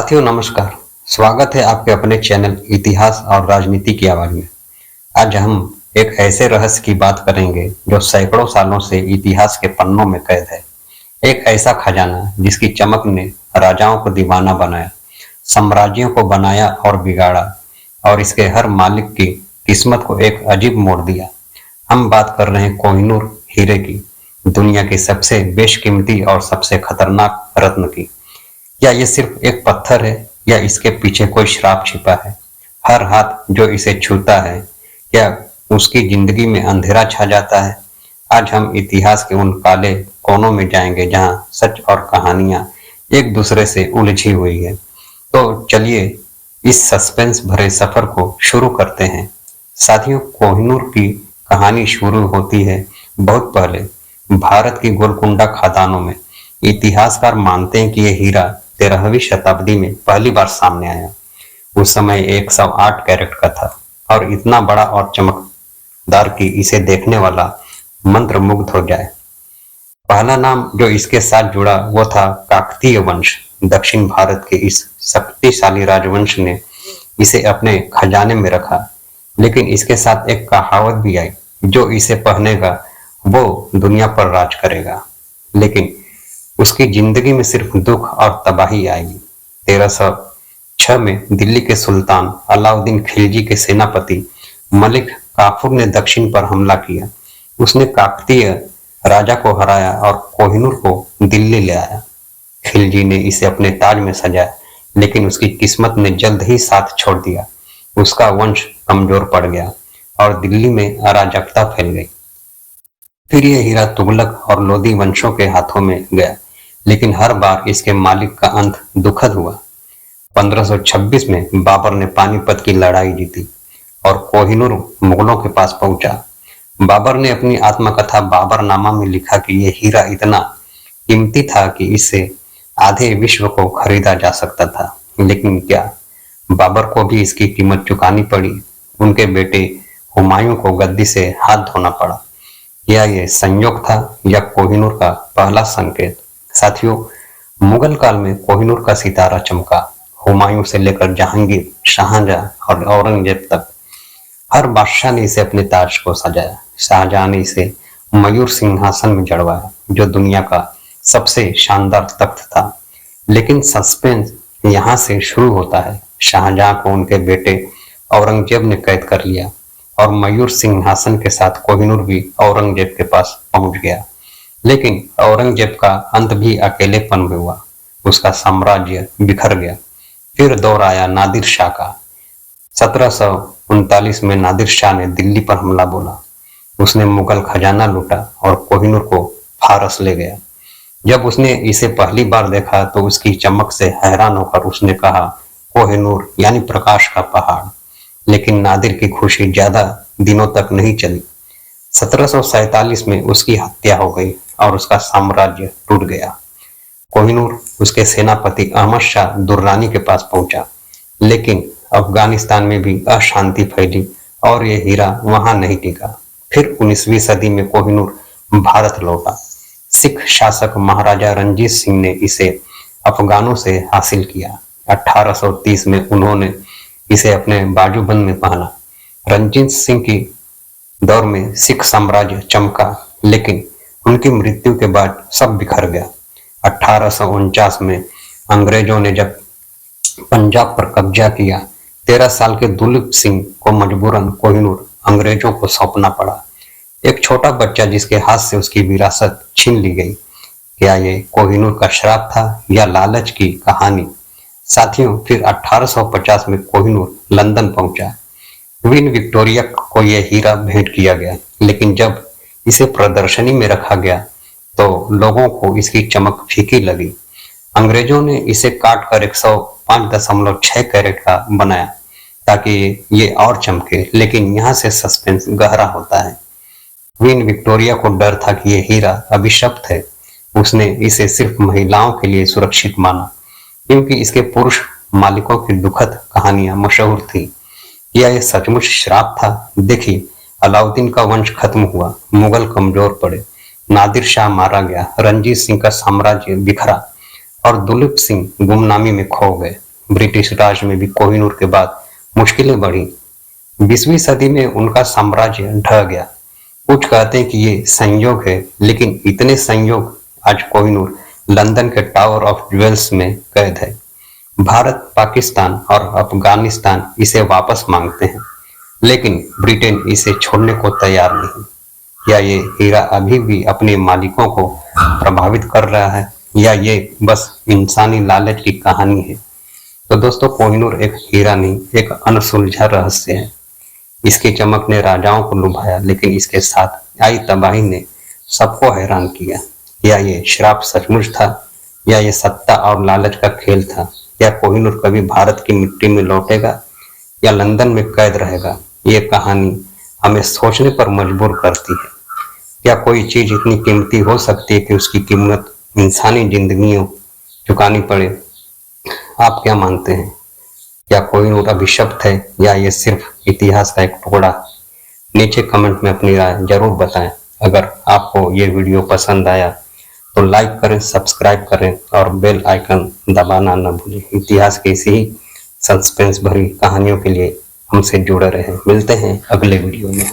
साथियों नमस्कार। स्वागत है आपके अपने चैनल इतिहास और राजनीति की आवाज में। आज हम एक ऐसे रहस्य की बात करेंगे जो सैकड़ों सालों से इतिहास के पन्नों में कैद है। एक ऐसा खजाना जिसकी चमक ने राजाओं को दीवाना बनाया, साम्राज्यों को बनाया और बिगाड़ा, और इसके हर मालिक की किस्मत को एक अजीब मोड़ दिया। हम बात कर रहे हैं कोहिनूर हीरे की, दुनिया की सबसे बेशकीमती और सबसे खतरनाक रत्न की। क्या ये सिर्फ एक पत्थर है या इसके पीछे कोई श्राप छिपा है? हर हाथ जो इसे छूता है, क्या उसकी जिंदगी में अंधेरा छा जाता है? आज हम इतिहास के उन काले कोनों में जाएंगे जहां सच और कहानियां एक दूसरे से उलझी हुई है। तो चलिए इस सस्पेंस भरे सफर को शुरू करते हैं। साथियों, कोहिनूर की कहानी शुरू होती है बहुत पहले, भारत की गोलकुंडा खदानों में। इतिहासकार मानते हैं कि यह हीरा 13वीं शताब्दी में पहली बार सामने आया। उस समय 108 कैरेट का था और इतना बड़ा और चमकदार कि इसे देखने वाला मंत्रमुग्ध हो जाए। पहला नाम जो इसके साथ जुड़ा वो था काकतीय वंश। दक्षिण भारत के इस शक्तिशाली राजवंश ने इसे अपने खजाने में रखा, लेकिन इसके साथ एक कहावत भी आई, जो इसे पहनेगा वो दुनिया पर राज करेगा। लेकिन उसकी जिंदगी में सिर्फ दुख और तबाही आएगी। 1306 में दिल्ली के सुल्तान अलाउद्दीन खिलजी के सेनापति मलिक काफूर ने दक्षिण पर हमला किया। उसने काकतीय राजा को हराया और कोहिनूर को दिल्ली ले आया। खिलजी ने इसे अपने ताज में सजाया, लेकिन उसकी किस्मत ने जल्द ही साथ छोड़ दिया। उसका वंश कमजोर पड़ गया और दिल्ली में अराजकता फैल गई। फिर यह हीरा तुगलक और लोधी वंशों के हाथों में गया, लेकिन हर बार इसके मालिक का अंत दुखद हुआ। 1526 में बाबर ने पानीपत की लड़ाई जीती और कोहिनूर मुगलों के पास पहुंचा। बाबर ने अपनी आत्मकथा बाबरनामा में लिखा कि यह हीरा इतना कीमती था कि इससे आधे विश्व को खरीदा जा सकता था। लेकिन क्या बाबर को भी इसकी कीमत चुकानी पड़ी? उनके बेटे हुमायूं को गद्दी से हाथ धोना पड़ा। क्या ये संयोग था या कोहिनूर का पहला संकेत? साथियों, मुगल काल में कोहिनूर का सितारा चमका। हुमायूं से लेकर जहांगीर, शाहजहां और औरंगजेब तक हर बादशाह ने इसे अपने ताज को सजाया। शाहजहां ने इसे मयूर सिंहासन में जड़वाया, जो दुनिया का सबसे शानदार तख्त था। लेकिन सस्पेंस यहाँ से शुरू होता है। शाहजहां को उनके बेटे औरंगजेब ने कैद कर लिया और मयूर सिंहासन के साथ कोहिनूर भी औरंगजेब के पास पहुंच गया। लेकिन औरंगजेब का अंत भी अकेलेपन में हुआ। उसका साम्राज्य बिखर गया। फिर दौर आया नादिर शाह का। 1739 में नादिर शाह ने दिल्ली पर हमला बोला। उसने मुगल खजाना लूटा और कोहिनूर को फारस ले गया। जब उसने इसे पहली बार देखा तो उसकी चमक से हैरान होकर उसने कहा, कोहिनूर यानी प्रकाश का पहाड़। लेकिन नादिर की खुशी ज्यादा दिनों तक नहीं चली। 1747 में उसकी हत्या हो गई और उसका साम्राज्य टूट गया। कोहिनूर उसके सेनापति अहमद शाह दुर्रानी के पास पहुंचा, लेकिन अफगानिस्तान में भी अशांति फैली और यह हीरा वहां नहीं टिका। फिर 19वीं सदी में कोहिनूर भारत लौटा। सिख शासक महाराजा रणजीत सिंह ने इसे अफगानों से हासिल किया। 1830 में उन्होंने इसे अपने बाजूबंद में पहना। रणजीत सिंह की दौर में सिख साम्राज्य चमका, लेकिन उनकी मृत्यु के बाद सब बिखर गया। 1849 में अंग्रेजों ने जब पंजाब पर कब्जा किया, 13 साल के दुलीप सिंह को मजबूरन कोहिनूर अंग्रेजों को सौंपना पड़ा। एक छोटा बच्चा जिसके हाथ से उसकी विरासत छीन ली गई। क्या ये कोहिनूर का श्राप था या लालच की कहानी? साथियों, फिर 1850 में कोहिनूर लंदन पहुंचा। क्वीन विक्टोरिया को यह हीरा भेंट किया गया, लेकिन जब इसे प्रदर्शनी में रखा गया तो लोगों को इसकी चमक फीकी लगी। अंग्रेजों ने इसे काटकर 105.6 कैरेट का बनाया ताकि ये और चमके, लेकिन यहाँ से सस्पेंस गहरा होता है। क्वीन विक्टोरिया को डर था कि यह हीरा अभिशप्त है। उसने इसे सिर्फ महिलाओं के लिए सुरक्षित माना, क्योंकि इसके पुरुष मालिकों की दुखद कहानियां मशहूर थी। क्या यह सचमुच श्राप था? देखिए, अलाउद्दीन का वंश खत्म हुआ, मुगल कमजोर पड़े, नादिर शाह मारा गया, रणजीत सिंह का साम्राज्य बिखरा और दुलीप सिंह गुमनामी में खो गए। ब्रिटिश राज में भी कोहिनूर के बाद मुश्किलें बढ़ी। 20वीं सदी में उनका साम्राज्य ढह गया। कुछ कहते हैं कि ये संयोग है, लेकिन इतने संयोग आज कोहिनूर लंदन के टावर ऑफ ज्वेल्स में कैद है। भारत, पाकिस्तान और अफगानिस्तान इसे वापस मांगते हैं, लेकिन ब्रिटेन इसे छोड़ने को तैयार नहीं। क्या ये हीरा अभी भी अपने मालिकों को प्रभावित कर रहा है, या ये बस इंसानी लालच की कहानी है? तो दोस्तों, कोहिनूर एक हीरा नहीं, एक अनसुलझा रहस्य है। इसकी चमक ने राजाओं को लुभाया, लेकिन इसके साथ आई तबाही ने सबको हैरान किया। या ये श्राप सचमुच था, या ये सत्ता और लालच का खेल था? क्या कोहिनूर कभी भारत की मिट्टी में लौटेगा, या लंदन में कैद रहेगा? ये कहानी हमें सोचने पर मजबूर करती है। क्या कोई चीज इतनी कीमती हो सकती है कि उसकी कीमत इंसानी जिंदगियों चुकानी पड़े? आप क्या मानते हैं? क्या कोहिनूर अभिशप्त है, या ये सिर्फ इतिहास का एक टुकड़ा? नीचे कमेंट में अपनी राय जरूर बताएं। अगर आपको ये वीडियो पसंद आया तो लाइक करें, सब्सक्राइब करें और बेल आइकन दबाना न भूलें। इतिहास की इसी ही सस्पेंस भरी कहानियों के लिए हमसे जुड़े रहें। मिलते हैं अगले वीडियो में।